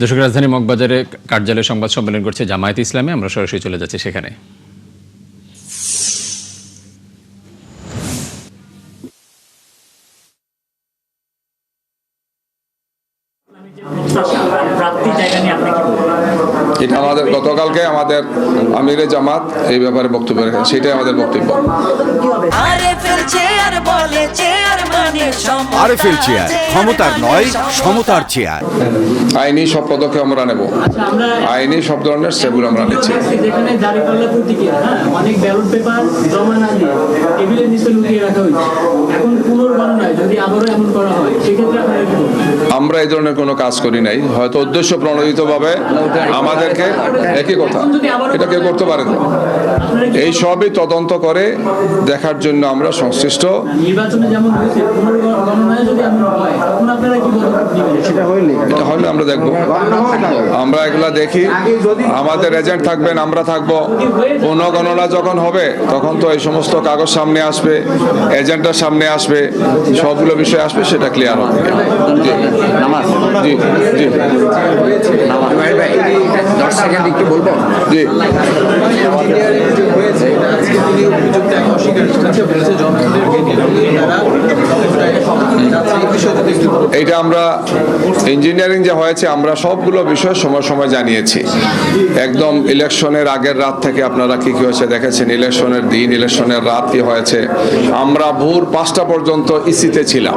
দর্শক, রাজধানী মগবাজারে কার্যালয়ে সংবাদ সম্মেলন করছে জামায়াতে ইসলামী। আমরা সরাসরি চলে যাচ্ছি সেখানে। এটা আমাদের গতকালকে আমাদের আমিরে জামাত এই ব্যাপারে বক্তব্য রেখেছেন, সেটাই আমাদের বক্তব্য। আরএফএল চেয়ার, ক্ষমতার নয় সমতার চেয়ার। আইনি সব পদক্ষেপ আমরা নেব, আইনি সব ধরনের স্টেপগুলো আমরা নিচ্ছি। যেখানে দাঁড়িপাল্লা প্রতীকে অনেক ব্যালট পেপার জমা না দিয়ে টেবিলের নিচে লুকিয়ে রাখা হয়েছে। এখন পুনর্গণনায় যদি আবারও এমন করা হয় সেক্ষেত্রে আপনারা কি করবেন? আমরা এই ধরনের কোনো কাজ করি নাই, হয়তো উদ্দেশ্য প্রণোদিতভাবে আমাদেরকে একই কথা এটা কেউ করতে পারে না। এই সবই তদন্ত করে দেখার জন্য আমরা সংশ্লিষ্ট নির্বাচনে যেমন হয়েছে পুনর্গণনায় যদি এমন হয় তখন আপনারা কি পদক্ষেপ নেবেন? এটা হলে আমরা দেখব, আমরা এগুলা দেখি। আমাদের এজেন্ট থাকবেন, আমরা থাকবো। পুনর্গণনা যখন হবে তখন তো এই সমস্ত কাগজ সামনে আসবে, এজেন্টরা সামনে আসবে, সবগুলো বিষয় আসবে, সেটা ক্লিয়ার হবে। জি জি জি জি এইটা আমরা ইঞ্জিনিয়ারিং যে হয়েছে আমরা সবগুলো বিষয় সময় সময় জানিয়েছি। একদম ইলেকশনের আগের রাত থেকে আপনারা কি কি হয়েছে দেখেছেন, ইলেকশনের দিন, ইলেকশনের রাত কি হয়েছে। আমরা ভোর 5টা পর্যন্ত ইসিতে ছিলাম।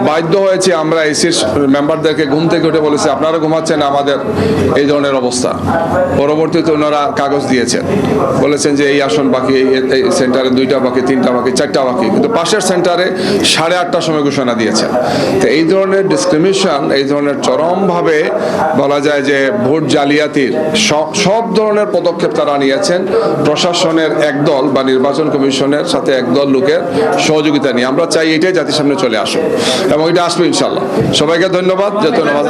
বাধ্য হয়েছে আমরা ইসির মেম্বারদেরকে ঘুম থেকে উঠে বলেছি আপনারা ঘুমাচ্ছেন, আমাদের এই ধরনের অবস্থা। পরবর্তীতে ওনারা কাগজ দিয়েছেন, বলেছেন যে এই আসন বাকি, এই সেন্টারে 2টা বাকি, 3টা বাকি, 4টা বাকি, কিন্তু পাশের সেন্টারে 8:30টার সময় ঘোষণা দিয়েছেন। তো এই ধরনের ডিসক্রিমিনেশন, এই ধরনের চরমভাবে বলা যায় যে ভোট জালিয়াতির সব ধরনের পদক্ষেপ তারা নিয়েছেন প্রশাসনের একদল বা নির্বাচন কমিশনের সাথে একদল লোকের সহযোগিতা নিয়ে। আমরা চাই এটাই জাতির সামনে চলে আসুক এবং এটা আসবে ইনশাল্লাহ। সবাইকে ধন্যবাদ। যেহেতু নামাজ